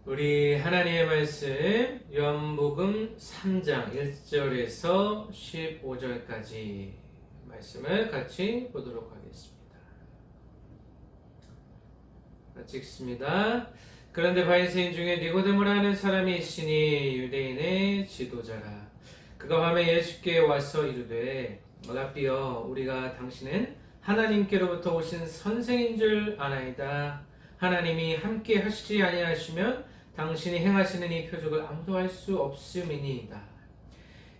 우리 하나님의 말씀 요한복음 3장 1절에서 15절까지 말씀을 같이 보도록 하겠습니다. 같이 읽습니다. 그런데 바리새인 중에 니고데모라는 사람이 있으니 유대인의 지도자라. 그가 밤에 예수께 와서 이르되 라삐여, 우리가 당신은 하나님께로부터 오신 선생인 줄 아나이다. 하나님이 함께 하시지 아니하시면 당신이 행하시는 이 표적을 아무도 할 수 없음이니이다.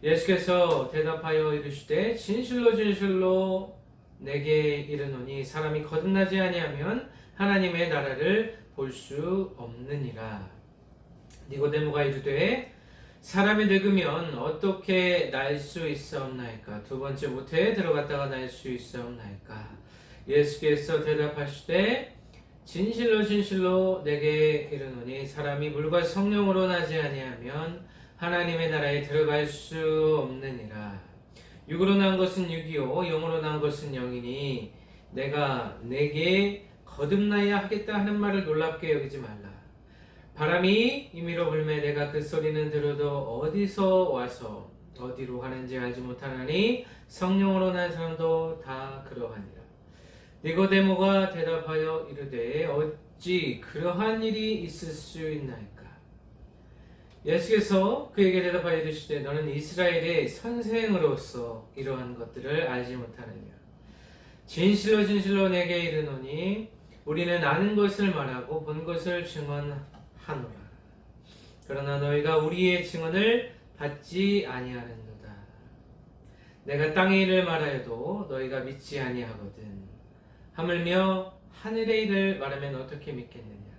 예수께서 대답하여 이르시되 진실로 진실로 내게 이르노니 사람이 거듭나지 아니하면 하나님의 나라를 볼 수 없느니라. 니고데모가 이르되 사람이 늙으면 어떻게 날 수 있사옵나이까? 두 번째 모태에 들어갔다가 날 수 있사옵나이까? 예수께서 대답하시되 진실로 진실로 내게 이르노니 사람이 물과 성령으로 나지 아니하면 하나님의 나라에 들어갈 수 없느니라. 육으로 난 것은 육이요 영으로 난 것은 영이니 내가 내게 거듭나야 하겠다 하는 말을 놀랍게 여기지 말라. 바람이 임의로 불매 내가 그 소리는 들어도 어디서 와서 어디로 가는지 알지 못하나니 성령으로 난 사람도 다 그러하니라. 니고데모가 대답하여 이르되 어찌 그러한 일이 있을 수 있나이까? 예수께서 그에게 대답하여 이르시되 너는 이스라엘의 선생으로서 이러한 것들을 알지 못하느냐? 진실로 진실로 내게 이르노니 우리는 아는 것을 말하고 본 것을 증언하노라. 그러나 너희가 우리의 증언을 받지 아니하는도다. 내가 땅의 일을 말하여도 너희가 믿지 아니하거든. 하물며 하늘의 일을 말하면 어떻게 믿겠느냐?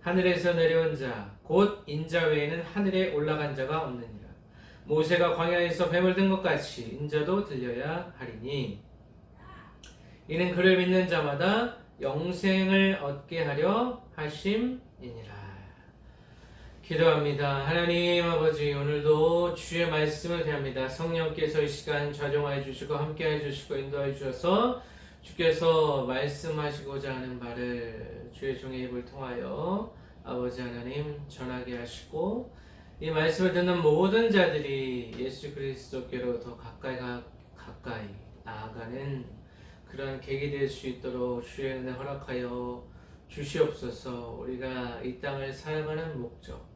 하늘에서 내려온 자, 곧 인자 외에는 하늘에 올라간 자가 없느니라. 모세가 광야에서 뱀을 든 것 같이 인자도 들려야 하리니 이는 그를 믿는 자마다 영생을 얻게 하려 하심이니라. 기도합니다. 하나님 아버지, 오늘도 주의 말씀을 대합니다. 성령께서 이 시간 좌정하여 주시고 함께해 주시고 인도해 주셔서 주께서 말씀하시고자 하는 바를 주의 종의 입을 통하여 아버지 하나님 전하게 하시고 이 말씀을 듣는 모든 자들이 예수 그리스도께로 더 가까이 나아가는 그런 계기 될 수 있도록 주의 은혜 허락하여 주시옵소서. 우리가 이 땅을 살아가는 목적,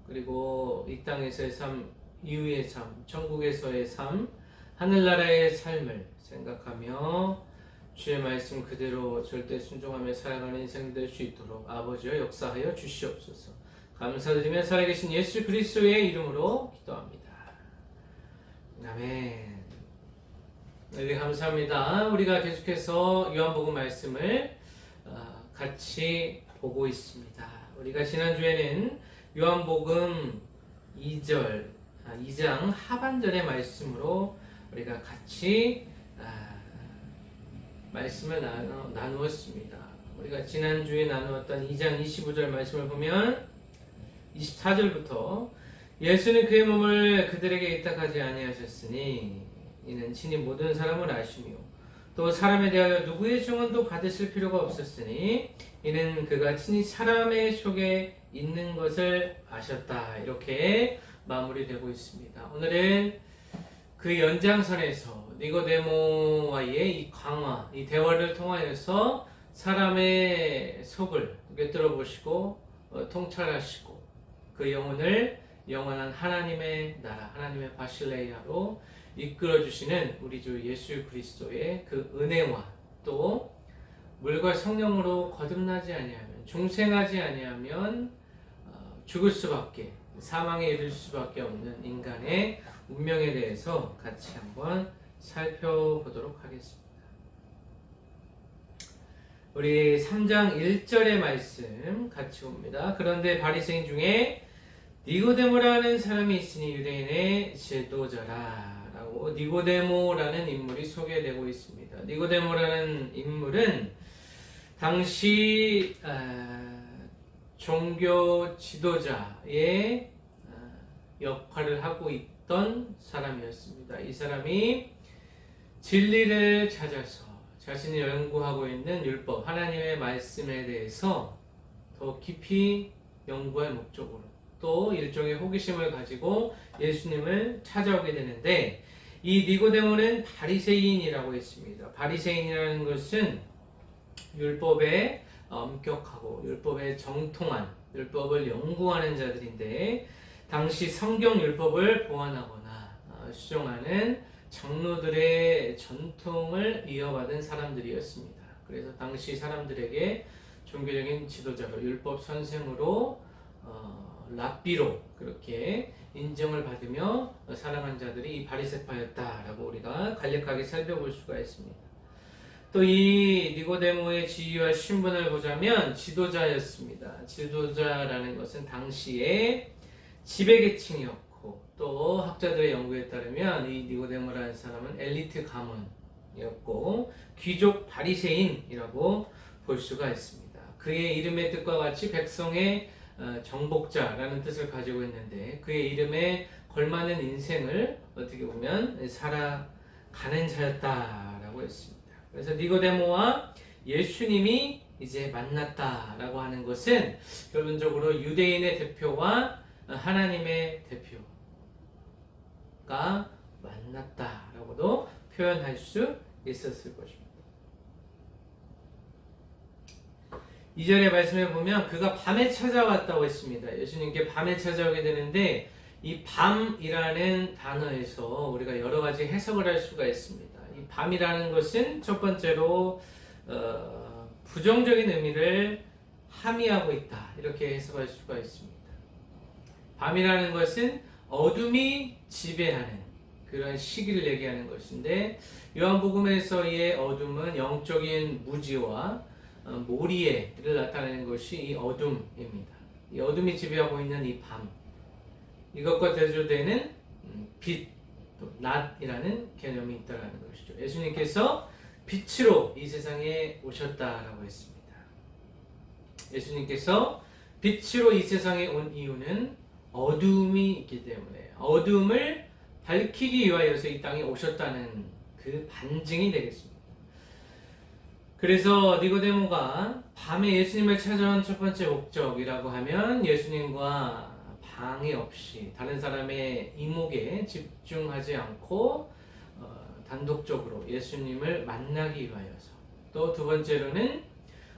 그리고 이 땅에서의 삶, 이후의 삶, 천국에서의 삶, 하늘나라의 삶을 생각하며 주의 말씀 그대로 절대 순종하며 살아가는 인생 될 수 있도록 아버지여 역사하여 주시옵소서. 감사드리며 살아계신 예수 그리스도의 이름으로 기도합니다. 아멘. 네, 감사합니다. 우리가 계속해서 요한복음 말씀을 같이 보고 있습니다. 우리가 지난주에는 요한복음 2장 하반절의 말씀으로 우리가 같이 말씀을 나누었습니다. 우리가 지난주에 나누었던 2장 25절 말씀을 보면 24절부터 예수는 그의 몸을 그들에게 의탁하지 아니하셨으니 이는 친히 모든 사람을 아시며 또 사람에 대하여 누구의 증언도 받으실 필요가 없었으니 이는 그가 친히 사람의 속에 있는 것을 아셨다. 이렇게 마무리되고 있습니다. 오늘은 그 연장선에서 니고데모와의 이 강화, 이 대화를 통하여서 사람의 속을 꿰뚫어 보시고 통찰하시고 그 영혼을 영원한 하나님의 나라, 하나님의 바실레이아로 이끌어 주시는 우리 주 예수 그리스도의 그 은혜와 또 물과 성령으로 거듭나지 아니하면, 중생하지 아니하면 죽을 수밖에, 사망에 이를 수밖에 없는 인간의 운명에 대해서 같이 한번 살펴보도록 하겠습니다. 우리 3장 1절의 말씀 같이 봅니다. 그런데 바리새인 중에 니고데모라는 사람이 있으니 유대인의 지도자라 라고 니고데모라는 인물이 소개되고 있습니다. 니고데모라는 인물은 당시 종교 지도자의 역할을 하고 있던 사람이었습니다. 이 사람이 진리를 찾아서 자신이 연구하고 있는 율법, 하나님의 말씀에 대해서 더 깊이 연구할 목적으로 또 일종의 호기심을 가지고 예수님을 찾아오게 되는데 이 니고데모는 바리새인이라고 했습니다. 바리새인이라는 것은 율법에 엄격하고 율법에 정통한 율법을 연구하는 자들인데 당시 성경 율법을 보완하거나 수정하는 장로들의 전통을 이어받은 사람들이었습니다. 그래서 당시 사람들에게 종교적인 지도자로 율법 선생으로 랍비로 그렇게 인정을 받으며 살아간 자들이 이 바리새파였다라고 우리가 간략하게 살펴볼 수가 있습니다. 또 이 니고데모의 지위와 신분을 보자면 지도자였습니다. 지도자라는 것은 당시에 지배계층이었고 또 학자들의 연구에 따르면 이 니고데모라는 사람은 엘리트 가문이었고 귀족 바리새인이라고 볼 수가 있습니다. 그의 이름의 뜻과 같이 백성의 정복자라는 뜻을 가지고 있는데 그의 이름에 걸맞는 인생을 어떻게 보면 살아가는 자였다라고 했습니다. 그래서 니고데모와 예수님이 이제 만났다라고 하는 것은 결론적으로 유대인의 대표와 하나님의 대표가 만났다라고도 표현할 수 있었을 것입니다. 2절의 말씀에 보면 그가 밤에 찾아왔다고 했습니다. 예수님께 밤에 찾아오게 되는데 이 밤이라는 단어에서 우리가 여러 가지 해석을 할 수가 있습니다. 이 밤이라는 것은 첫 번째로 부정적인 의미를 함의하고 있다 이렇게 해석할 수가 있습니다. 밤이라는 것은 어둠이 지배하는 그런 시기를 얘기하는 것인데 요한복음에서의 어둠은 영적인 무지와 모리에를 나타내는 것이 이 어둠입니다. 이 어둠이 지배하고 있는 이 밤, 이것과 대조되는 빛, 또 낮이라는 개념이 있다는 것이죠. 예수님께서 빛으로 이 세상에 오셨다라고 했습니다. 예수님께서 빛으로 이 세상에 온 이유는 어둠이 있기 때문에 어둠을 밝히기 위하여서 이 땅에 오셨다는 그 반증이 되겠습니다. 그래서 니고데모가 밤에 예수님을 찾아온 첫 번째 목적이라고 하면 예수님과 방해 없이 다른 사람의 이목에 집중하지 않고 단독적으로 예수님을 만나기 위하여서 또 두 번째로는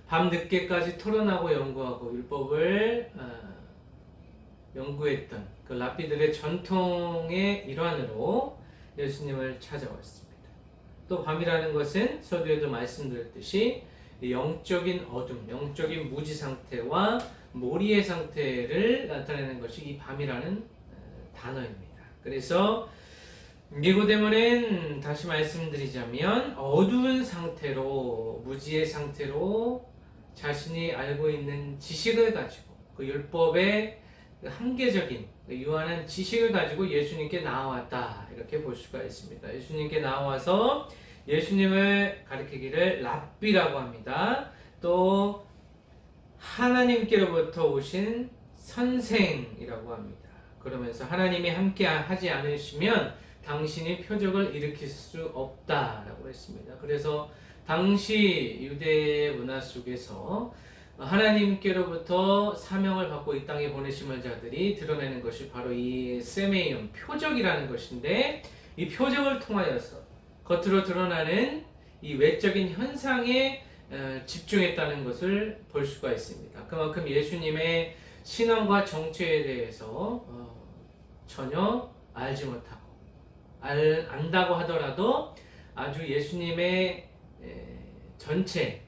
밤 늦게까지 토론하고 연구하고 율법을 연구했던 그 랍비들의 전통의 일환으로 예수님을 찾아왔습니다. 또 밤이라는 것은 서두에도 말씀드렸듯이 영적인 어둠, 영적인 무지 상태와 모리의 상태를 나타내는 것이 이 밤이라는 단어입니다. 그래서 니고데모는 다시 말씀드리자면 어두운 상태로 무지의 상태로 자신이 알고 있는 지식을 가지고 그 율법의 한계적인 유한한 지식을 가지고 예수님께 나와왔다 이렇게 볼 수가 있습니다. 예수님께 나와서 예수님을 가리키기를 랍비라고 합니다. 또 하나님께로부터 오신 선생이라고 합니다. 그러면서 하나님이 함께 하지 않으시면 당신이 표적을 일으킬 수 없다라고 했습니다. 그래서 당시 유대 문화 속에서 하나님께로부터 사명을 받고 이 땅에 보내심을 자들이 드러내는 것이 바로 이 세메이온, 표적이라는 것인데 이 표적을 통하여서 겉으로 드러나는 이 외적인 현상에 집중했다는 것을 볼 수가 있습니다. 그만큼 예수님의 신앙과 정체에 대해서 전혀 알지 못하고 안다고 하더라도 아주 예수님의 전체를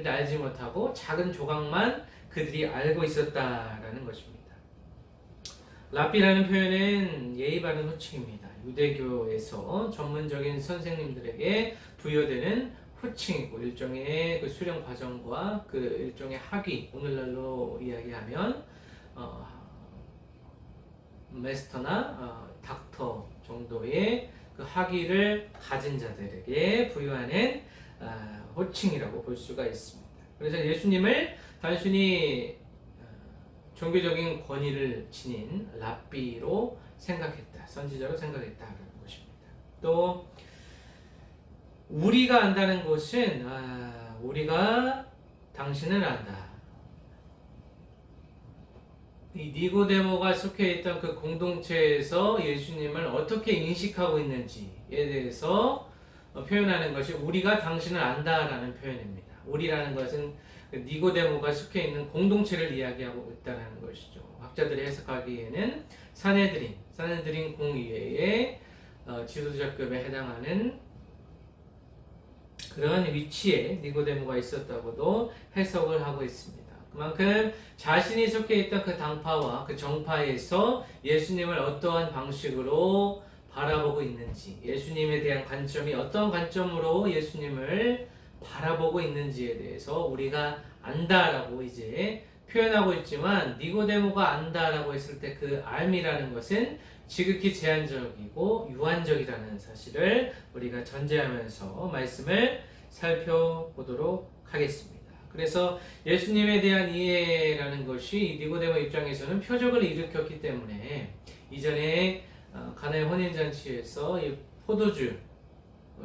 알지 못하고 작은 조각만 그들이 알고 있었다라는 것입니다. 랍비라는 표현은 예의 바른 호칭입니다. 유대교에서 전문적인 선생님들에게 부여되는 호칭이고 일종의 그 수련 과정과 그 일종의 학위, 오늘날로 이야기하면 마스터나 닥터 정도의 그 학위를 가진 자들에게 부여하는 호칭이라고 볼 수가 있습니다. 그래서 예수님을 단순히 종교적인 권위를 지닌 랍비로 생각했다, 선지자로 생각했다라는 것입니다. 또 우리가 안다는 것은 우리가 당신을 안다. 이 니고데모가 속해 있던 그 공동체에서 예수님을 어떻게 인식하고 있는지에 대해서 표현하는 것이 우리가 당신을 안다라는 표현입니다. 우리라는 것은 그 니고데모가 속해 있는 공동체를 이야기하고 있다는 것이죠. 학자들이 해석하기에는 사내들인 공의회의 지도자급에 해당하는 그런 위치에 니고데모가 있었다고도 해석을 하고 있습니다. 그만큼 자신이 속해 있던 그 당파와 그 정파에서 예수님을 어떠한 방식으로 바라보고 있는지, 예수님에 대한 관점이 어떤 관점으로 예수님을 바라보고 있는지에 대해서 우리가 안다라고 이제 표현하고 있지만, 니고데모가 안다라고 했을 때 그 알미라는 것은 지극히 제한적이고 유한적이라는 사실을 우리가 전제하면서 말씀을 살펴보도록 하겠습니다. 그래서 예수님에 대한 이해라는 것이 니고데모 입장에서는 표적을 일으켰기 때문에 이전에 가나의 혼인잔치에서 이 포도주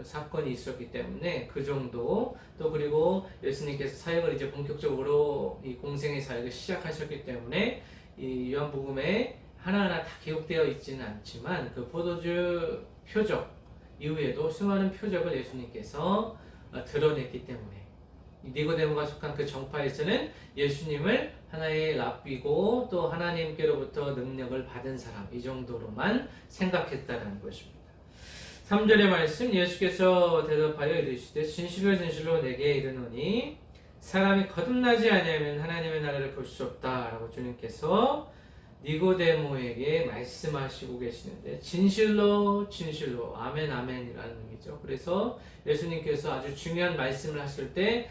사건이 있었기 때문에 그 정도, 또 그리고 예수님께서 사역을 이제 본격적으로 이 공생의 사역을 시작하셨기 때문에 이 요한복음에 하나하나 다 기록되어 있지는 않지만 그 포도주 표적 이후에도 수많은 표적을 예수님께서 드러냈기 때문에 니고데모가 속한 그 정파에서는 예수님을 하나의 랍비고 또 하나님께로부터 능력을 받은 사람, 이 정도로만 생각했다는 것입니다. 3절의 말씀, 예수께서 대답하여 이르시되 진실로 진실로 내게 이르노니 사람이 거듭나지 아니하면 하나님의 나라를 볼 수 없다 라고 주님께서 니고데모에게 말씀하시고 계시는데, 진실로 진실로 아멘 아멘이라는 의미죠. 그래서 예수님께서 아주 중요한 말씀을 하실 때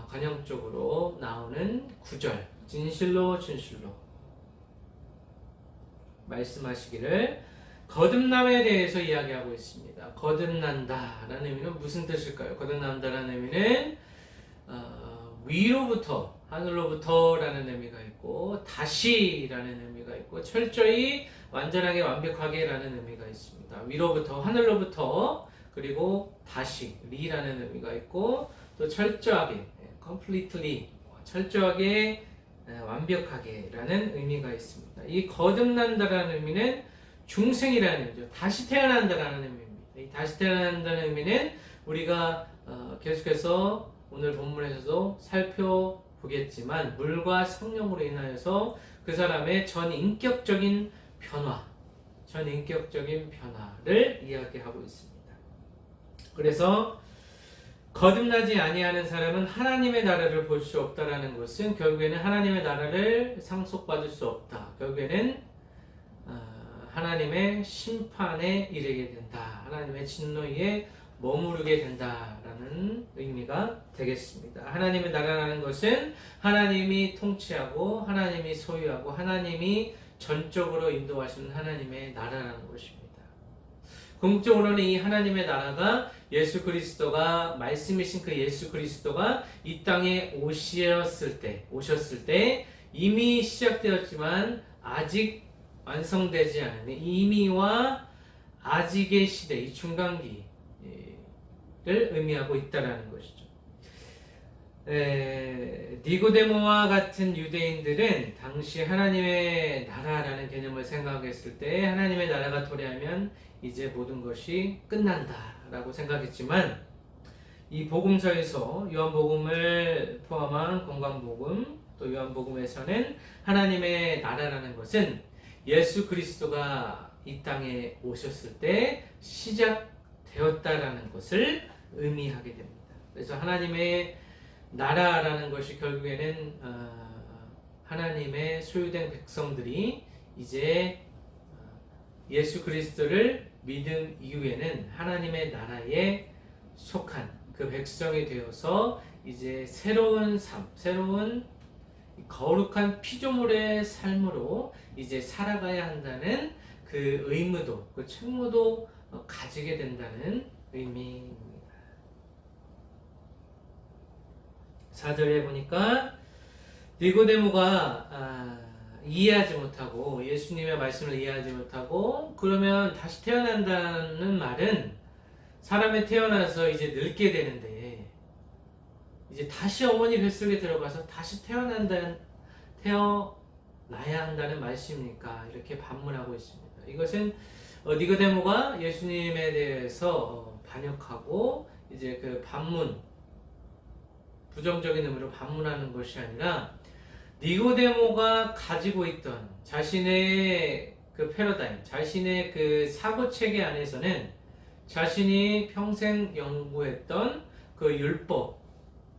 관형적으로 나오는 구절, 진실로 진실로 말씀하시기를 거듭남에 대해서 이야기하고 있습니다. 거듭난다라는 의미는 무슨 뜻일까요? 거듭난다라는 의미는 위로부터, 하늘로부터라는 의미가 있고, 다시라는 의미가 있고, 철저히 완전하게 완벽하게라는 의미가 있습니다. 위로부터, 하늘로부터, 그리고 다시 리라는 의미가 있고, 또 철저하게, completely, 철저하게, 완벽하게라는 의미가 있습니다. 이 거듭난다라는 의미는 중생이라는 의미죠. 다시 태어난다라는 의미입니다. 이 다시 태어난다는 의미는 우리가 계속해서 오늘 본문에서도 살펴보겠지만 물과 성령으로 인하여서 그 사람의 전인격적인 변화를 이야기하고 있습니다. 그래서 거듭나지 아니하는 사람은 하나님의 나라를 볼 수 없다라는 것은 결국에는 하나님의 나라를 상속받을 수 없다. 결국에는 하나님의 심판에 이르게 된다. 하나님의 진노에 머무르게 된다라는 의미가 되겠습니다. 하나님의 나라라는 것은 하나님이 통치하고 하나님이 소유하고 하나님이 전적으로 인도하시는 하나님의 나라라는 것입니다. 궁극적으로는 이 하나님의 나라가 예수 그리스도가 말씀이신 그 예수 그리스도가 이 땅에 오셨을 때 이미 시작되었지만 아직 완성되지 않은 이미와 아직의 시대, 이 중간기를 의미하고 있다라는 것이죠. 니고데모와 같은 유대인들은 당시 하나님의 나라라는 개념을 생각했을 때 하나님의 나라가 도래하면 이제 모든 것이 끝난다라고 생각했지만, 이 복음서에서 요한복음을 포함한 건강복음 또 요한복음에서는 하나님의 나라라는 것은 예수 그리스도가 이 땅에 오셨을 때 시작되었다라는 것을 의미하게 됩니다. 그래서 하나님의 나라라는 것이 결국에는 하나님의 소유된 백성들이 이제 예수 그리스도를 믿은 이후에는 하나님의 나라에 속한 그 백성이 되어서 이제 새로운 삶, 새로운 거룩한 피조물의 삶으로 이제 살아가야 한다는 그 의무도, 그 책무도 가지게 된다는 의미입니다. 4절에 보니까 니고데모가 이해하지 못하고 예수님의 말씀을 이해하지 못하고, 그러면 다시 태어난다는 말은 사람이 태어나서 이제 늙게 되는데 이제 다시 어머니 뱃속에 들어가서 다시 나야 한다는 말씀입니까? 이렇게 반문하고 있습니다. 이것은 니고데모가 예수님에 대해서 반역하고 이제 그 반문, 부정적인 의미로 반문하는 것이 아니라 니고데모가 가지고 있던 자신의 그 패러다임, 자신의 그 사고 체계 안에서는 자신이 평생 연구했던 그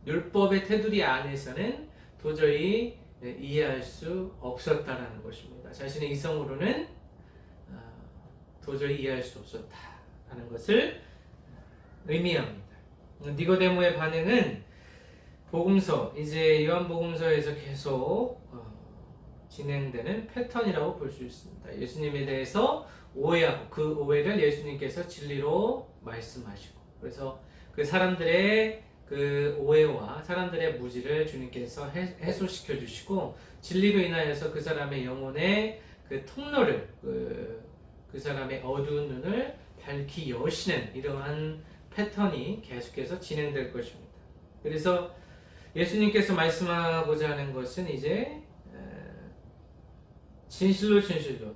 율법의 테두리 안에서는 도저히 이해할 수 없었다라는 것입니다. 자신의 이성으로는 도저히 이해할 수 없었다라는 것을 의미합니다. 니고데모의 반응은 복음서, 이제 요한복음서에서 계속 진행되는 패턴이라고 볼 수 있습니다. 예수님에 대해서 오해하고 그 오해를 예수님께서 진리로 말씀하시고, 그래서 그 사람들의 그 오해와 사람들의 무지를 주님께서 해소시켜 주시고, 진리로 인하여서 그 사람의 영혼의 그 통로를, 그 사람의 어두운 눈을 밝히 여시는 이러한 패턴이 계속해서 진행될 것입니다. 그래서 예수님께서 말씀하고자 하는 것은 이제 진실로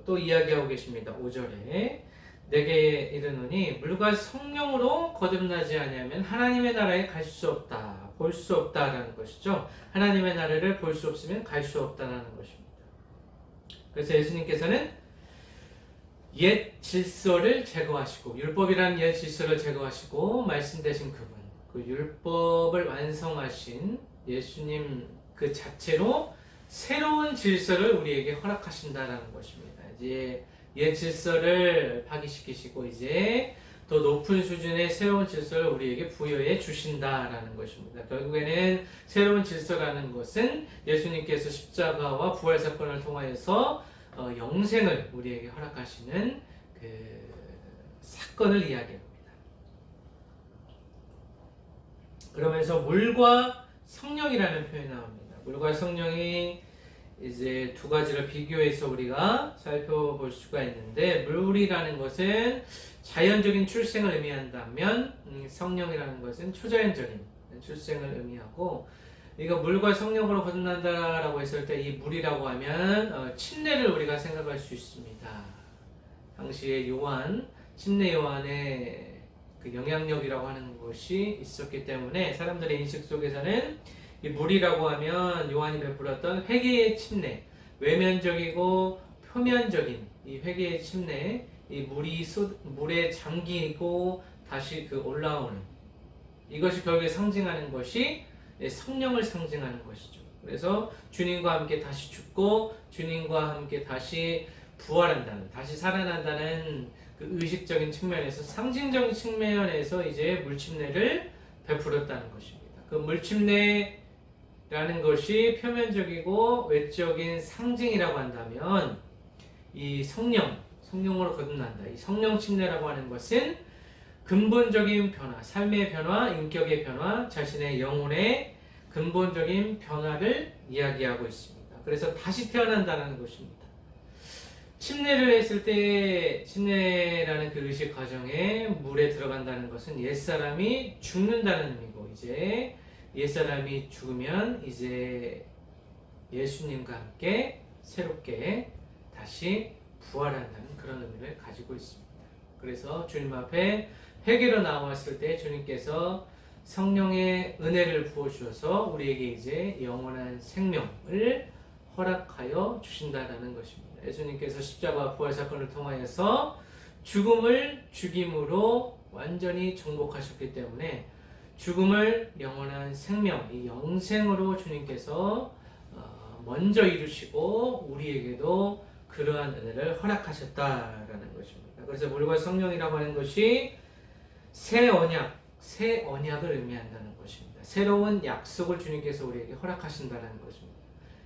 또 이야기하고 계십니다. 5절에 내게 이르노니 물과 성령으로 거듭나지 아니하면 하나님의 나라에 갈 수 없다, 볼 수 없다라는 것이죠. 하나님의 나라를 볼 수 없으면 갈 수 없다라는 것입니다. 그래서 예수님께서는 옛 질서를 제거하시고, 율법이라는 옛 질서를 제거하시고 말씀되신 그분, 그 율법을 완성하신 예수님 그 자체로 새로운 질서를 우리에게 허락하신다라는 것입니다. 이제 옛 질서를 파기시키시고 이제 더 높은 수준의 새로운 질서를 우리에게 부여해 주신다라는 것입니다. 결국에는 새로운 질서라는 것은 예수님께서 십자가와 부활 사건을 통하여서 영생을 우리에게 허락하시는 그 사건을 이야기합니다. 그러면서 물과 성령이라는 표현이 나옵니다. 물과 성령이 이제 두 가지를 비교해서 우리가 살펴볼 수가 있는데, 물이라는 것은 자연적인 출생을 의미한다면 성령이라는 것은 초자연적인 출생을 의미하고, 이거 물과 성령으로 거듭난다라고 했을 때 이 물이라고 하면 침례를 우리가 생각할 수 있습니다. 당시에 침례 요한의 그 영향력이라고 하는 것이 있었기 때문에 사람들의 인식 속에서는 이 물이라고 하면 요한이 베풀었던 회개의 침례, 외면적이고 표면적인 이 회개의 침례, 이 물에 잠기고 다시 그 올라오는, 이것이 결국에 상징하는 것이 성령을 상징하는 것이죠. 그래서 주님과 함께 다시 죽고 주님과 함께 다시 부활한다는, 다시 살아난다는 그 의식적인 측면에서, 상징적인 측면에서 이제 물침례를 베풀었다는 것입니다. 그 물침례라는 것이 표면적이고 외적인 상징이라고 한다면, 이 성령으로 거듭난다, 이 성령 침례라고 하는 것은 근본적인 변화, 삶의 변화, 인격의 변화, 자신의 영혼의 근본적인 변화를 이야기하고 있습니다. 그래서 다시 태어난다는 것입니다. 침례를 했을 때, 침례라는 그 의식 과정에 물에 들어간다는 것은 옛사람이 죽는다는 의미고, 이제 옛사람이 죽으면 이제 예수님과 함께 새롭게 다시 부활한다는 그런 의미를 가지고 있습니다. 그래서 주님 앞에 회개로 나왔을 때 주님께서 성령의 은혜를 부어주셔서 우리에게 이제 영원한 생명을 허락하여 주신다는 것입니다. 예수님께서 십자가 부활 사건을 통하여서 죽음을 죽임으로 완전히 정복하셨기 때문에 죽음을 영원한 생명, 이 영생으로 주님께서 먼저 이루시고 우리에게도 그러한 은혜를 허락하셨다라는 것입니다. 그래서 물과 성령이라고 하는 것이 새 언약을 의미한다는 것입니다. 새로운 약속을 주님께서 우리에게 허락하신다는 것입니다.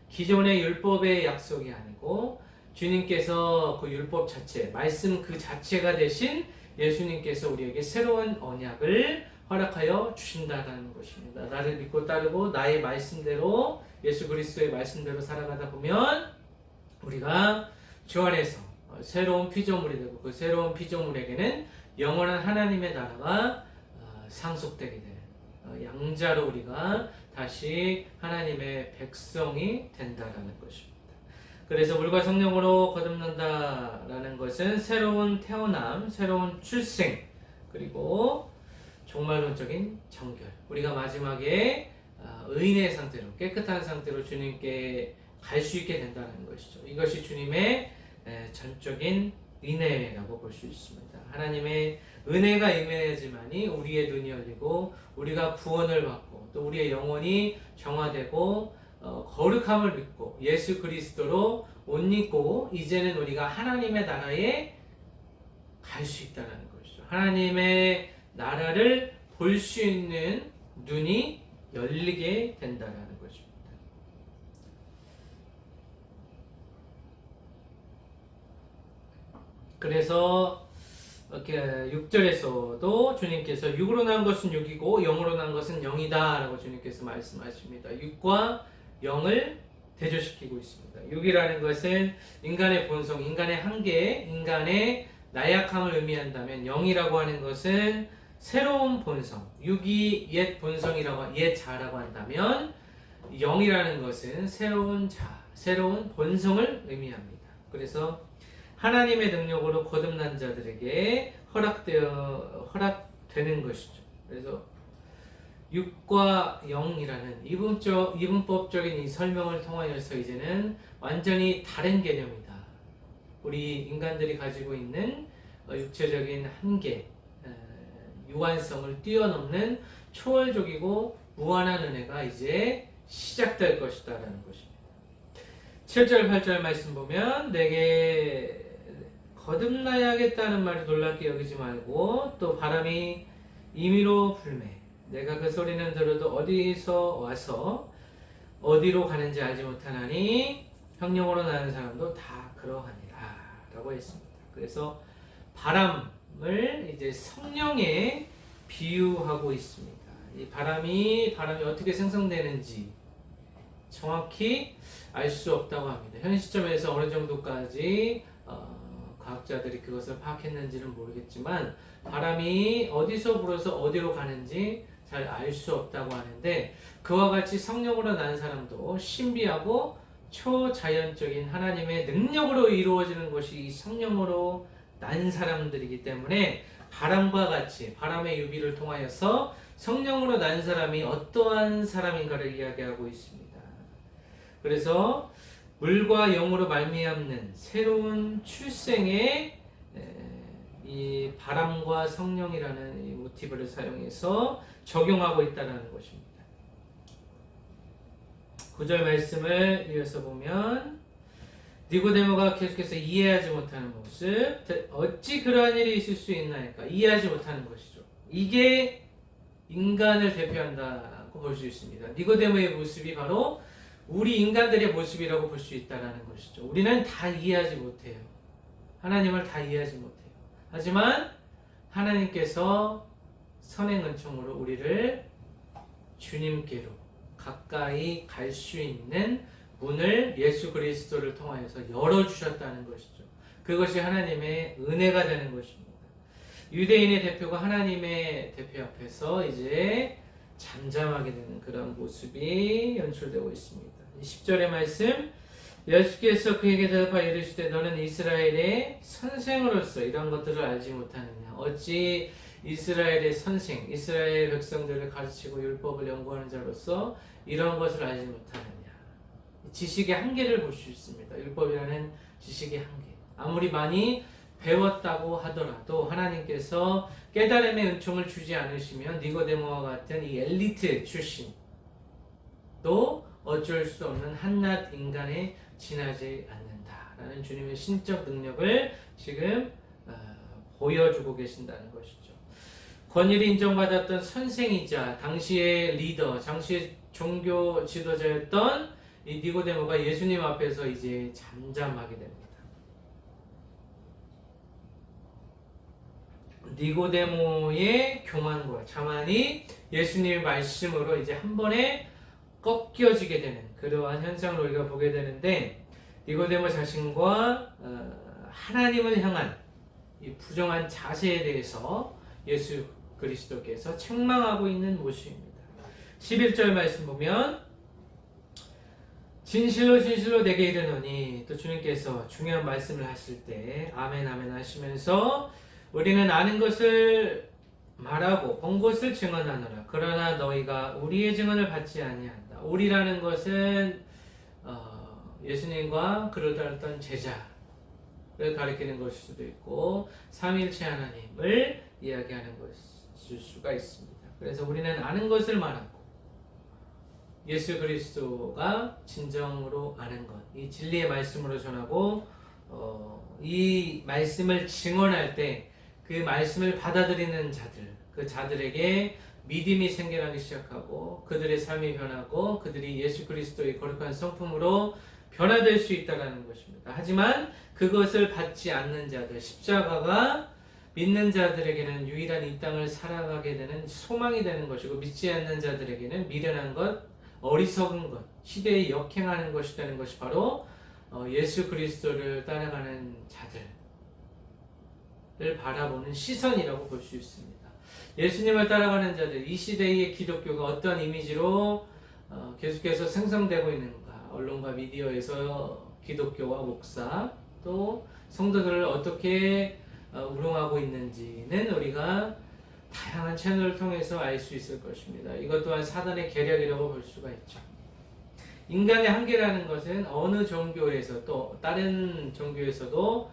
기존의 율법의 약속이 아니고 주님께서 그 율법 자체, 말씀 그 자체가 되신 예수님께서 우리에게 새로운 언약을 허락하여 주신다는 것입니다. 나를 믿고 따르고 나의 말씀대로, 예수 그리스도의 말씀대로 살아가다 보면 우리가 주 안에서 새로운 피조물이 되고, 그 새로운 피조물에게는 영원한 하나님의 나라가 상속되게 되는, 양자로 우리가 다시 하나님의 백성이 된다는 것입니다. 그래서 물과 성령으로 거듭난다라는 것은 새로운 태어남, 새로운 출생, 그리고 종말론적인 정결. 우리가 마지막에 의인의 상태로, 깨끗한 상태로 주님께 갈 수 있게 된다는 것이죠. 이것이 주님의 전적인 은혜라고 볼 수 있습니다. 하나님의 은혜가 임해야지만이 우리의 눈이 열리고 우리가 구원을 받고 또 우리의 영혼이 정화되고 거룩함을 믿고 예수 그리스도로 옷 입고 이제는 우리가 하나님의 나라에 갈 수 있다는 것이죠. 하나님의 나라를 볼 수 있는 눈이 열리게 된다는 것입니다. 그래서 이렇게 6절에서도 주님께서 육으로 난 것은 육이고 영으로 난 것은 영이다 라고 주님께서 말씀하십니다. 육과 영을 대조시키고 있습니다. 육이라는 것은 인간의 본성, 인간의 한계, 인간의 나약함을 의미한다면 영이라고 하는 것은 새로운 본성, 육이 옛 본성이라고, 옛 자라고 한다면 영이라는 것은 새로운 자, 새로운 본성을 의미합니다. 그래서 하나님의 능력으로 거듭난 자들에게 허락되는 것이죠. 그래서 육과 영이라는 이분법적인 이 설명을 통하여서 이제는 완전히 다른 개념이다. 우리 인간들이 가지고 있는 육체적인 한계, 유한성을 뛰어넘는 초월적이고 무한한 은혜가 이제 시작될 것이다 라는 것입니다. 7절 8절 말씀 보면 내게 거듭나야겠다는 말이 놀랍게 여기지 말고 또 바람이 임의로 불매 내가 그 소리는 들어도 어디서 와서 어디로 가는지 알지 못하나니 성령으로 나는 사람도 다 그러하니라 라고 했습니다. 그래서 바람을 이제 성령에 비유하고 있습니다. 이 바람이 어떻게 생성되는지 정확히 알 수 없다고 합니다. 현 시점에서 어느 정도까지 과학자들이 그것을 파악했는지는 모르겠지만 바람이 어디서 불어서 어디로 가는지 잘 알 수 없다고 하는데 그와 같이 성령으로 난 사람도 신비하고 초자연적인 하나님의 능력으로 이루어지는 것이 이 성령으로 난 사람들이기 때문에 바람과 같이 바람의 유비를 통하여서 성령으로 난 사람이 어떠한 사람인가를 이야기하고 있습니다. 그래서 물과 영으로 말미암는 새로운 출생의 이 바람과 성령이라는 이 모티브를 사용해서 적용하고 있다는 것입니다. 9절 말씀을 이어서 보면 니고데모가 계속해서 이해하지 못하는 모습, 어찌 그러한 일이 있을 수 있나이까 이해하지 못하는 것이죠. 이게 인간을 대표한다고 볼 수 있습니다. 니고데모의 모습이 바로 우리 인간들의 모습이라고 볼 수 있다는 것이죠. 우리는 다 이해하지 못해요. 하나님을 다 이해하지 못해요. 하지만 하나님께서 선행 은총으로 우리를 주님께로 가까이 갈 수 있는 문을 예수 그리스도를 통하여서 열어주셨다는 것이죠. 그것이 하나님의 은혜가 되는 것입니다. 유대인의 대표가 하나님의 대표 앞에서 이제 잠잠하게 되는 그런 모습이 연출되고 있습니다. 10절의 말씀 예수께서 그에게 대답하여 이르시되 너는 이스라엘의 선생으로서 이런 것들을 알지 못하느냐 어찌 이스라엘의 선생 이스라엘 백성들을 가르치고 율법을 연구하는 자로서 이런 것을 알지 못하느냐 지식의 한계를 볼 수 있습니다. 율법이라는 지식의 한계 아무리 많이 배웠다고 하더라도 하나님께서 깨달음의 은총을 주지 않으시면 니고데모와 같은 이 엘리트 출신도 어쩔 수 없는 한낱 인간에 지나지 않는다라는 주님의 신적 능력을 지금 보여주고 계신다는 것이죠. 권위를 인정받았던 선생이자 당시의 리더, 당시의 종교 지도자였던 이 니고데모가 예수님 앞에서 이제 잠잠하게 됩니다. 니고데모의 교만과 자만이 예수님의 말씀으로 이제 한 번에 꺾여지게 되는 그러한 현상을 우리가 보게 되는데 니고데모 자신과 하나님을 향한 이 부정한 자세에 대해서 예수 그리스도께서 책망하고 있는 모습입니다. 11절 말씀 보면 진실로 진실로 내게 이르노니 또 주님께서 중요한 말씀을 하실 때 아멘 아멘 하시면서 우리는 아는 것을 말하고 본 것을 증언하노라. 그러나 너희가 우리의 증언을 받지 아니한다. 우리라는 것은 예수님과 그를 따랐던 제자를 가리키는 것일 수도 있고 삼위일체 하나님을 이야기하는 것일 수가 있습니다. 그래서 우리는 아는 것을 말하고 예수 그리스도가 진정으로 아는 것, 이 진리의 말씀으로 전하고 이 말씀을 증언할 때 그 말씀을 받아들이는 자들, 그 자들에게 믿음이 생겨나기 시작하고 그들의 삶이 변하고 그들이 예수 그리스도의 거룩한 성품으로 변화될 수 있다는 것입니다. 하지만 그것을 받지 않는 자들, 십자가가 믿는 자들에게는 유일한 이 땅을 살아가게 되는 소망이 되는 것이고 믿지 않는 자들에게는 미련한 것, 어리석은 것, 시대에 역행하는 것이 되는 것이 바로 예수 그리스도를 따라가는 자들을 바라보는 시선이라고 볼 수 있습니다. 예수님을 따라가는 자들, 이 시대의 기독교가 어떤 이미지로 계속해서 생성되고 있는가, 언론과 미디어에서 기독교와 목사 또 성도들을 어떻게 우롱하고 있는지는 우리가 다양한 채널을 통해서 알 수 있을 것입니다. 이것 또한 사단의 계략이라고 볼 수가 있죠. 인간의 한계라는 것은 어느 종교에서 또 다른 종교에서도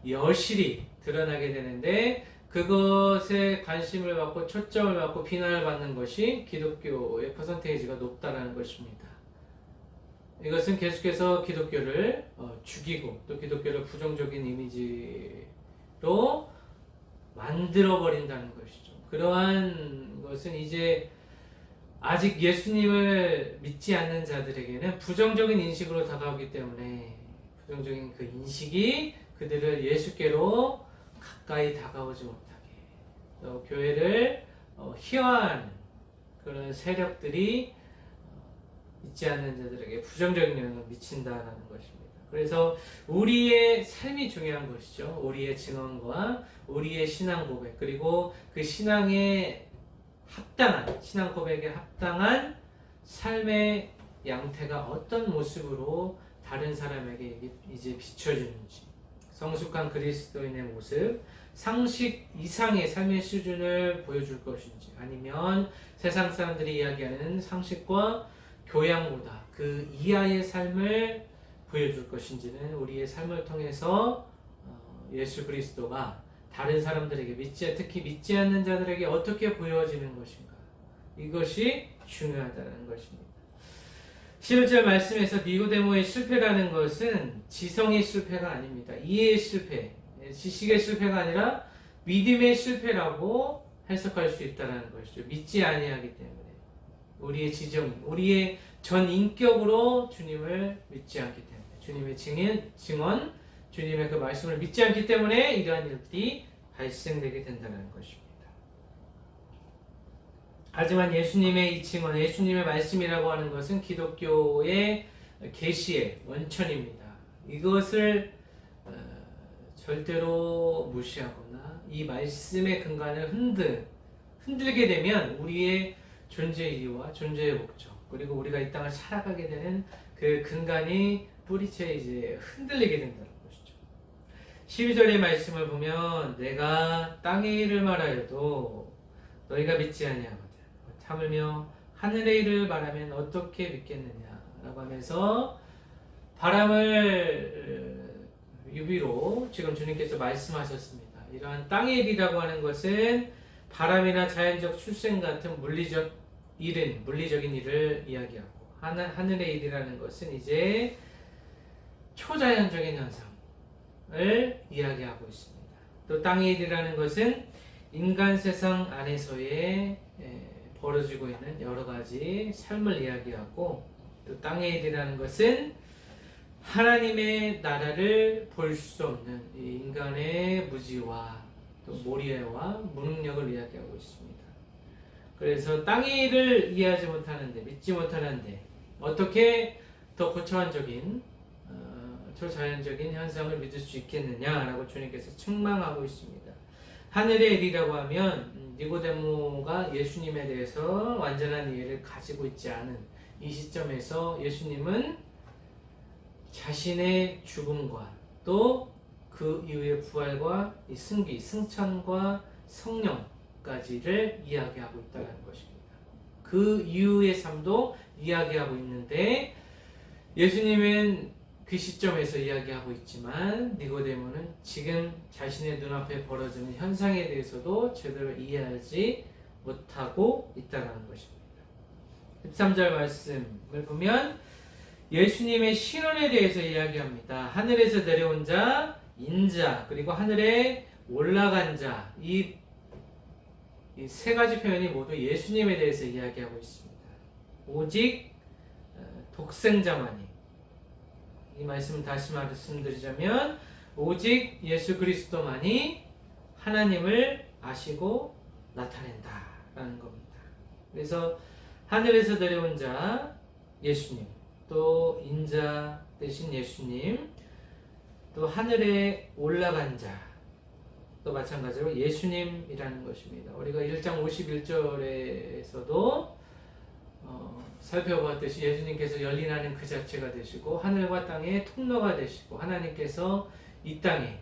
여실히 드러나게 되는데 그것에 관심을 받고 초점을 받고 비난을 받는 것이 기독교의 퍼센테이지가 높다는 것입니다. 이것은 계속해서 기독교를 죽이고 또 기독교를 부정적인 이미지로 만들어버린다는 것이죠. 그러한 것은 이제 아직 예수님을 믿지 않는 자들에게는 부정적인 인식으로 다가오기 때문에 부정적인 그 인식이 그들을 예수께로 가까이 다가오지 못하게 또 교회를 희화하는 그런 세력들이 믿지 않는 자들에게 부정적인 영향을 미친다라는 것입니다. 그래서 우리의 삶이 중요한 것이죠. 우리의 증언과 우리의 신앙 고백 그리고 그 신앙에 합당한 신앙 고백에 합당한 삶의 양태가 어떤 모습으로 다른 사람에게 이제 비춰지는지 성숙한 그리스도인의 모습 상식 이상의 삶의 수준을 보여줄 것인지 아니면 세상 사람들이 이야기하는 상식과 교양보다 그 이하의 삶을 보여줄 것인지는 우리의 삶을 통해서 예수 그리스도가 다른 사람들에게 특히 믿지 않는 자들에게 어떻게 보여지는 것인가 이것이 중요하다는 것입니다. 11절 말씀에서 니고데모의 실패라는 것은 지성의 실패가 아닙니다. 이해의 실패, 지식의 실패가 아니라 믿음의 실패라고 해석할 수 있다는 것이죠. 믿지 아니하기 때문에 우리의 지정, 우리의 전 인격으로 주님을 믿지 않기 때문에 주님의 증언, 주님의 그 말씀을 믿지 않기 때문에 이러한 일들이 발생되게 된다는 것입니다. 하지만 예수님의 이 증언, 예수님의 말씀이라고 하는 것은 기독교의 계시의 원천입니다. 이것을 절대로 무시하거나 이 말씀의 근간을 흔들게 되면 우리의 존재의 이유와 존재의 목적 그리고 우리가 이 땅을 살아가게 되는 그 근간이 뿌리채 이제 흔들리게 된다는 것이죠. 12절의 말씀을 보면 내가 땅의 일을 말하여도 너희가 믿지 아니하거든 하물며 하늘의 일을 말하면 어떻게 믿겠느냐라고 하면서 바람을 유비로 지금 주님께서 말씀하셨습니다. 이러한 땅의 일이라고 하는 것은 바람이나 자연적 출생 같은 물리적인 일을 이야기하고 하늘의 일이라는 것은 이제 초자연적인 현상을 이야기하고 있습니다. 또 땅의 일이라는 것은 인간 세상 안에서의 벌어지고 있는 여러 가지 삶을 이야기하고 또 땅의 일이라는 것은 하나님의 나라를 볼 수 없는 이 인간의 무지와 또 모리애와 무능력을 이야기하고 있습니다. 그래서 땅의 일을 이해하지 못하는데 믿지 못하는데 어떻게 더 고차원적인 초자연적인 현상을 믿을 수 있겠느냐라고 주님께서 책망하고 있습니다. 하늘의 일이라고 하면 니고데모가 예수님에 대해서 완전한 이해를 가지고 있지 않은 이 시점에서 예수님은 자신의 죽음과 또 그 이후의 부활과 이 승기, 승천과 성령까지를 이야기하고 있다는 것입니다. 그 이후의 삶도 이야기하고 있는데 예수님은 그 시점에서 이야기하고 있지만 니고데모는 지금 자신의 눈앞에 벌어지는 현상에 대해서도 제대로 이해하지 못하고 있다는 것입니다. 13절 말씀을 보면 예수님의 신원에 대해서 이야기합니다. 하늘에서 내려온 자, 인자, 그리고 하늘에 올라간 자, 이 세 가지 표현이 모두 예수님에 대해서 이야기하고 있습니다. 오직 독생자만이, 이 말씀을 다시 말씀드리자면 오직 예수 그리스도만이 하나님을 아시고 나타낸다라는 겁니다. 그래서 하늘에서 내려온 자 예수님, 또 인자 대신 예수님, 또 하늘에 올라간 자, 또 마찬가지로 예수님이라는 것입니다. 우리가 1장 51절에서도 살펴보았듯이 예수님께서 열린하는 그 자체가 되시고 하늘과 땅의 통로가 되시고 하나님께서 이 땅에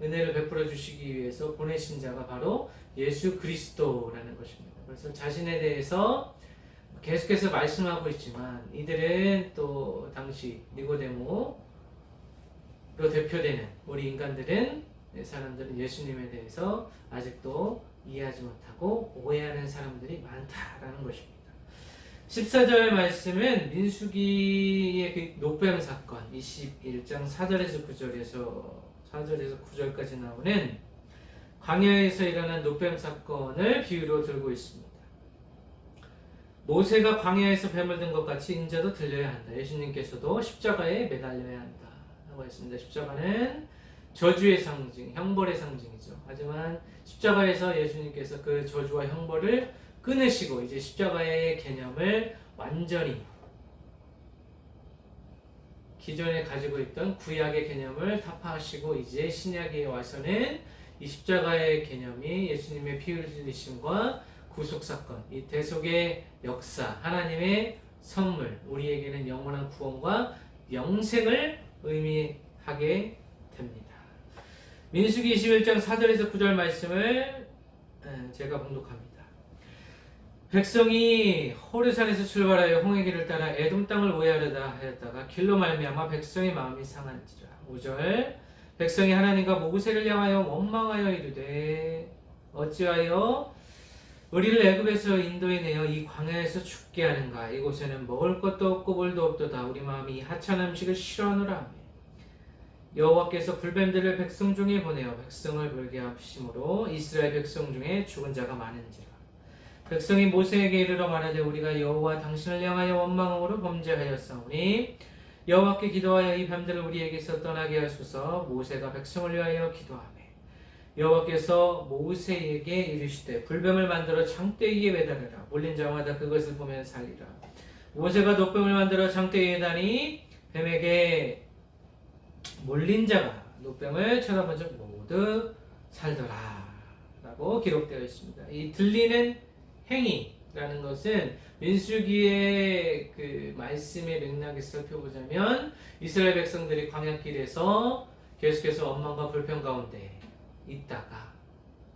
은혜를 베풀어 주시기 위해서 보내신 자가 바로 예수 그리스도라는 것입니다. 그래서 자신에 대해서 계속해서 말씀하고 있지만 이들은 또 당시 니고데모로 대표되는 우리 인간들은, 사람들은 예수님에 대해서 아직도 이해하지 못하고 오해하는 사람들이 많다라는 것입니다. 14절 말씀은 민수기의 그 노뱀 사건, 21장 4절에서 9절까지 나오는 광야에서 일어난 노뱀 사건을 비유로 들고 있습니다. 모세가 광야에서 뱀을 든 것 같이 인자도 들려야 한다. 예수님께서도 십자가에 매달려야 한다 라고 했습니다. 십자가는 저주의 상징, 형벌의 상징이죠. 하지만 십자가에서 예수님께서 그 저주와 형벌을 끊으시고 이제 십자가의 개념을 완전히 기존에 가지고 있던 구약의 개념을 타파하시고 이제 신약에 와서는 이 십자가의 개념이 예수님의 피 흘리심과 구속사건, 이 대속의 역사, 하나님의 선물, 우리에게는 영원한 구원과 영생을 의미하게 됩니다. 민수기 21장 4절에서 9절 말씀을 제가 봉독합니다. 백성이 호르산에서 출발하여 홍해 길을 따라 에돔 땅을 우회하려다 하였다가 길로 말미암아 백성의 마음이 상한지라. 5절 백성이 하나님과 모세를 향하여 원망하여 이르되 어찌하여 우리를 애굽에서 인도해 내어 이 광야에서 죽게 하는가. 이곳에는 먹을 것도 없고 물도 없도다. 우리 마음이 이 하찮은 음식을 싫어하노라 하며 여호와께서 불뱀들을 백성 중에 보내어 백성을 불게 하심으로 이스라엘 백성 중에 죽은 자가 많은지라. 백성이 모세에게 이르러 말하되 우리가 여호와 당신을 향하여 원망함으로 범죄하였사오니 여호와께 기도하여 이 뱀들을 우리에게서 떠나게 하소서. 모세가 백성을 위하여 기도하며 여호와께서 모세에게 이르시되 불뱀을 만들어 장대기에 매달으라. 몰린 자마다 그것을 보면 살리라. 모세가 노뱀을 만들어 장대기에 다니 뱀에게 몰린 자가 노뱀을 쳐다본 적 모두 살더라 라고 기록되어 있습니다. 이 들리는 행위라는 것은 민수기의 그 말씀의 맥락에서 살펴보자면 이스라엘 백성들이 광야길에서 계속해서 원망과 불평 가운데 있다가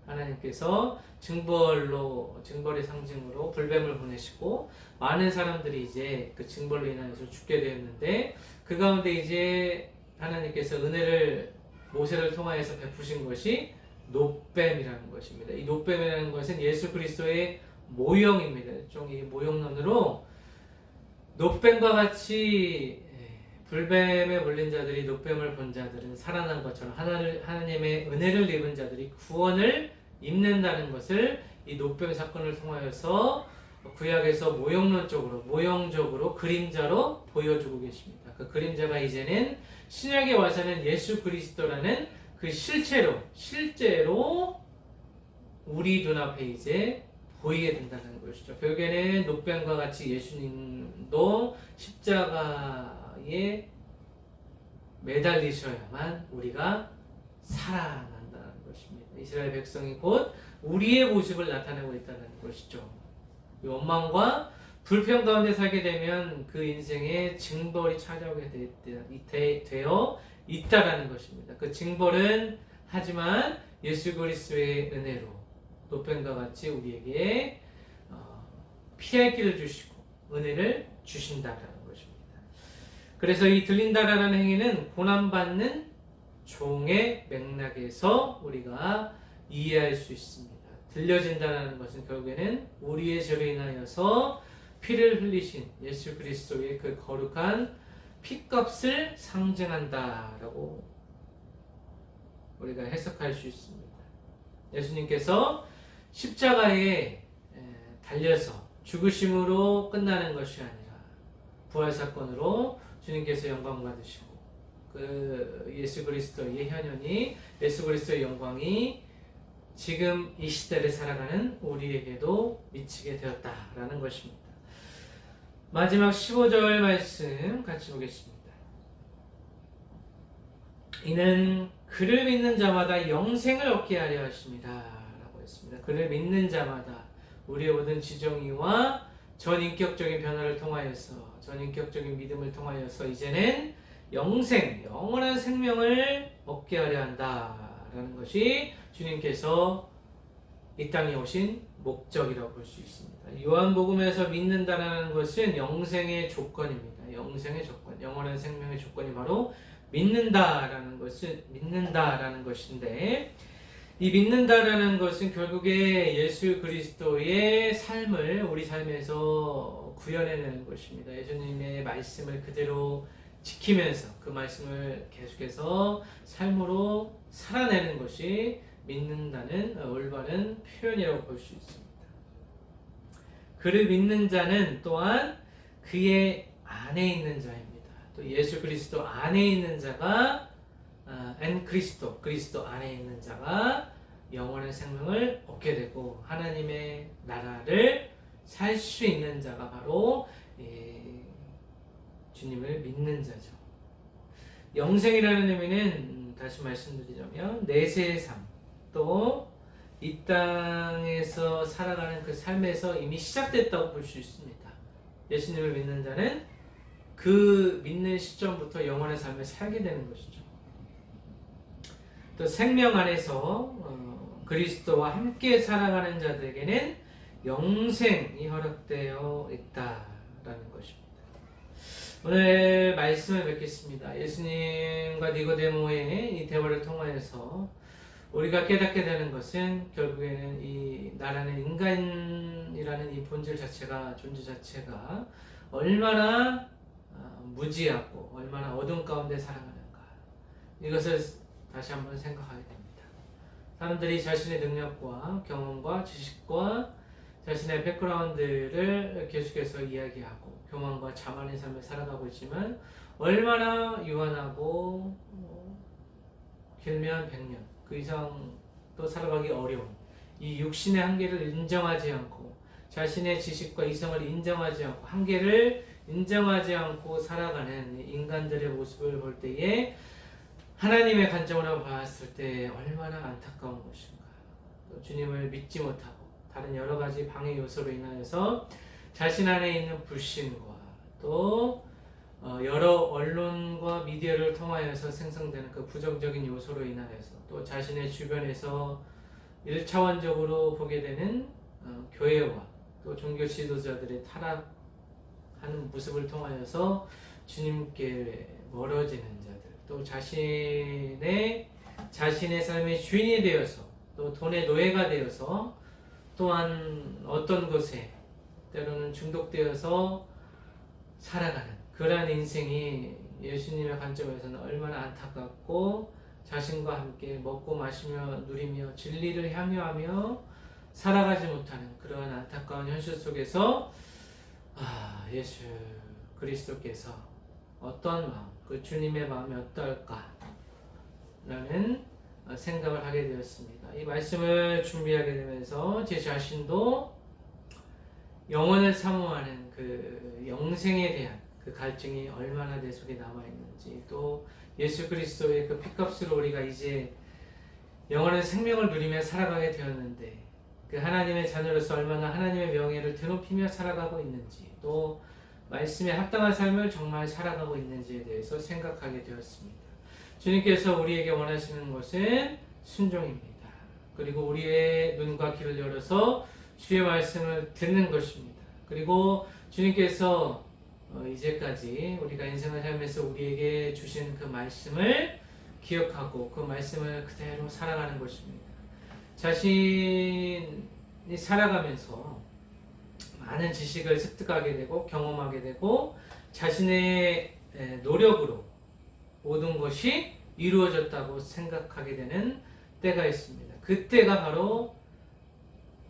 하나님께서 징벌의 상징으로 불뱀을 보내시고 많은 사람들이 이제 그 징벌로 인해서 죽게 되었는데 그 가운데 이제 하나님께서 은혜를 모세를 통하여서 베푸신 것이 노뱀이라는 것입니다. 이 노뱀이라는 것은 예수 그리스도의 모형입니다. 일종의 모형론으로 노뱀과 같이 불뱀에 물린 자들이 노뱀을 본 자들은 살아난 것처럼 하나님의 은혜를 입은 자들이 구원을 입는다는 것을 이 노뱀 사건을 통하여서 구약에서 모형적으로 그림자로 보여주고 계십니다. 그 그림자가 이제는 신약에 와서는 예수 그리스도라는 그 실제로 우리 눈앞에 이제 보이게 된다는 것이죠. 결국에는 노뱀과 같이 예수님도 십자가에 매달리셔야만 우리가 살아난다는 것입니다. 이스라엘 백성이 곧 우리의 모습을 나타내고 있다는 것이죠. 원망과 불평 가운데 살게 되면 그 인생에 징벌이 찾아오게 되어 있다라는 것입니다. 그 징벌은 하지만 예수 그리스도의 은혜로 노뱀과 같이 우리에게 피할 길을 주시고 은혜를 주신다라는 것입니다. 그래서 이 들린다라는 행위는 고난받는 종의 맥락에서 우리가 이해할 수 있습니다. 들려진다는 것은 결국에는 우리의 죄로 인하여서 피를 흘리신 예수 그리스도의 그 거룩한 피값을 상징한다라고 우리가 해석할 수 있습니다. 예수님께서 십자가에 달려서 죽으심으로 끝나는 것이 아니라 부활 사건으로 주님께서 영광 받으시고 그 예수 그리스도의 현현이 예수 그리스도의 영광이 지금 이 시대를 살아가는 우리에게도 미치게 되었다라는 것입니다. 마지막 15절 말씀 같이 보겠습니다. 이는 그를 믿는 자마다 영생을 얻게 하려 하십니다 라고 했습니다. 그를 믿는 자마다 우리의 모든 지정의와 전인격적인 변화를 통하여서 전인격적인 믿음을 통하여서 이제는 영생, 영원한 생명을 얻게 하려 한다라는 것이 주님께서 이 땅에 오신 목적이라고 볼 수 있습니다. 요한복음에서 믿는다라는 것은 영생의 조건입니다. 영생의 조건, 영원한 생명의 조건이 바로 믿는다라는 것인데 이 믿는다라는 것은 결국에 예수 그리스도의 삶을 우리 삶에서 구현해내는 것입니다. 예수님의 말씀을 그대로 지키면서 그 말씀을 계속해서 삶으로 살아내는 것이 믿는다는 올바른 표현이라고 볼 수 있습니다. 그를 믿는 자는 또한 그의 안에 있는 자입니다. 또 예수 그리스도 안에 있는 자가 그리스도 안에 있는 자가 영원한 생명을 얻게 되고 하나님의 나라를 살 수 있는 자가 바로 주님을 믿는 자죠. 영생이라는 의미는 다시 말씀드리자면 내세의 삶, 또 이 땅에서 살아가는 그 삶에서 이미 시작됐다고 볼 수 있습니다. 예수님을 믿는 자는 그 믿는 시점부터 영원의 삶을 살게 되는 것이죠. 또 생명 안에서 그리스도와 함께 살아가는 자들에게는 영생이 허락되어 있다라는 것입니다. 오늘 말씀을 뵙겠습니다. 예수님과 니고데모의 이 대화를 통하여서 우리가 깨닫게 되는 것은 결국에는 이 나라는 인간이라는 이 본질 자체가, 존재 자체가 얼마나 무지하고 얼마나 어둠 가운데 살아가는가, 이것을 다시 한번 생각하게 됩니다. 사람들이 자신의 능력과 경험과 지식과 자신의 백그라운드를 계속해서 이야기하고 교만과 자만의 삶을 살아가고 있지만 얼마나 유한하고 길면 100년 그 이상도 살아가기 어려운 이 육신의 한계를 인정하지 않고 자신의 지식과 이성을 인정하지 않고 한계를 인정하지 않고 살아가는 인간들의 모습을 볼 때에 하나님의 관점으로 봤을 때 얼마나 안타까운 것인가. 또 주님을 믿지 못하고 다른 여러 가지 방해 요소로 인하여서 자신 안에 있는 불신과 또 여러 언론과 미디어를 통하여서 생성되는 그 부정적인 요소로 인하여서 또 자신의 주변에서 1차원적으로 보게 되는 교회와 또 종교 지도자들의 타락하는 모습을 통하여서 주님께 멀어지는 자들, 또 자신의 삶의 주인이 되어서 또 돈의 노예가 되어서 또한 어떤 것에 때로는 중독되어서 살아가는 그러한 인생이 예수님의 관점에서는 얼마나 안타깝고 자신과 함께 먹고 마시며 누리며 진리를 향유하며 살아가지 못하는 그러한 안타까운 현실 속에서 예수 그리스도께서 어떤 마음, 그 주님의 마음이 어떨까 라는 생각을 하게 되었습니다. 이 말씀을 준비하게 되면서 제 자신도 영혼을 사모하는 그 영생에 대한 그 갈증이 얼마나 내 속에 남아있는지, 또 예수 그리스도의 그 피값으로 우리가 이제 영원한 생명을 누리며 살아가게 되었는데 그 하나님의 자녀로서 얼마나 하나님의 명예를 드높이며 살아가고 있는지, 또 말씀에 합당한 삶을 정말 살아가고 있는지에 대해서 생각하게 되었습니다. 주님께서 우리에게 원하시는 것은 순종입니다. 그리고 우리의 눈과 귀를 열어서 주의 말씀을 듣는 것입니다. 그리고 주님께서 이제까지 우리가 인생을 살면서 우리에게 주신 그 말씀을 기억하고 그 말씀을 그대로 살아가는 것입니다. 자신이 살아가면서 많은 지식을 습득하게 되고 경험하게 되고 자신의 노력으로 모든 것이 이루어졌다고 생각하게 되는 때가 있습니다. 그때가 바로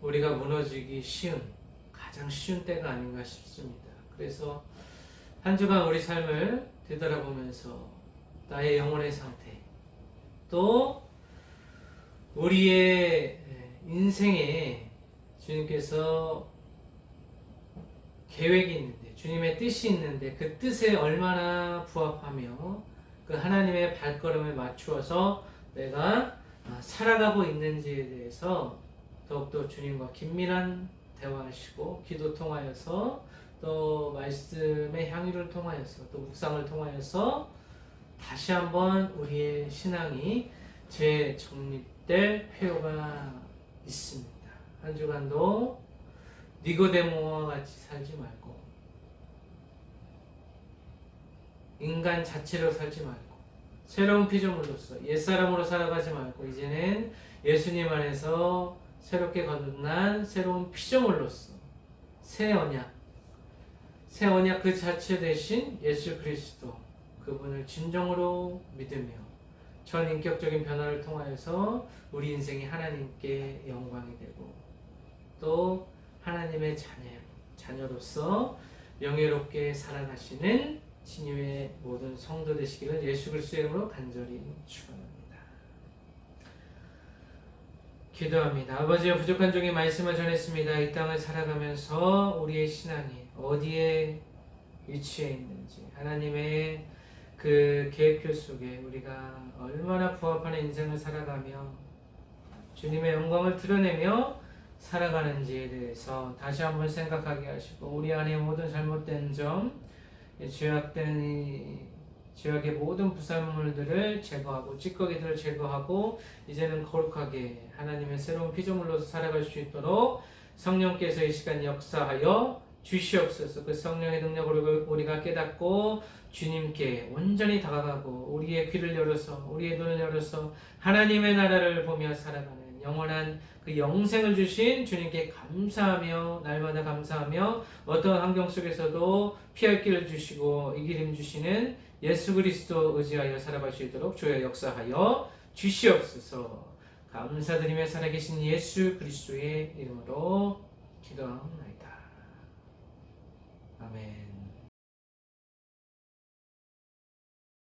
우리가 무너지기 쉬운 가장 쉬운 때가 아닌가 싶습니다. 그래서 한 주간 우리 삶을 되돌아보면서 나의 영혼의 상태 또 우리의 인생에 주님께서 계획이 있는데 주님의 뜻이 있는데 그 뜻에 얼마나 부합하며 그 하나님의 발걸음을 맞추어서 내가 살아가고 있는지에 대해서 더욱더 주님과 긴밀한 대화하시고 기도 통하여서 또 말씀의 향유를 통하여서 또 묵상을 통하여서 다시 한번 우리의 신앙이 재정립될 필요가 있습니다. 한 주간도 니고데모와 같이 살지 말고 인간 자체로 살지 말고 새로운 피조물로서 옛사람으로 살아가지 말고 이제는 예수님 안에서 새롭게 거듭난 새로운 피조물로서 새 언약 그 자체 대신 예수 그리스도 그분을 진정으로 믿으며 전인격적인 변화를 통하여서 우리 인생이 하나님께 영광이 되고 또 하나님의 자녀로서 명예롭게 살아가시는 신유의 모든 성도 되시기를 예수 그리스도의 이름으로 간절히 축원합니다. 기도합니다. 아버지의 부족한 종이 말씀을 전했습니다. 이 땅을 살아가면서 우리의 신앙이 어디에 위치해 있는지 하나님의 그 계획표 속에 우리가 얼마나 부합하는 인생을 살아가며 주님의 영광을 드러내며 살아가는지에 대해서 다시 한번 생각하게 하시고 우리 안에 모든 잘못된 점 죄악의 모든 부산물들을 제거하고 찌꺼기들을 제거하고 이제는 거룩하게 하나님의 새로운 피조물로서 살아갈 수 있도록 성령께서 이 시간 역사하여 주시옵소서. 그 성령의 능력으로 우리가 깨닫고 주님께 온전히 다가가고 우리의 귀를 열어서 우리의 눈을 열어서 하나님의 나라를 보며 살아가는 영원한 그 영생을 주신 주님께 감사하며 날마다 감사하며 어떤 환경 속에서도 피할 길을 주시고 이 기름 주시는 예수 그리스도 의지하여 살아갈 수 있도록 주여 역사하여 주시옵소서. 감사드리며 살아계신 예수 그리스도의 이름으로 기도합니다. 아멘.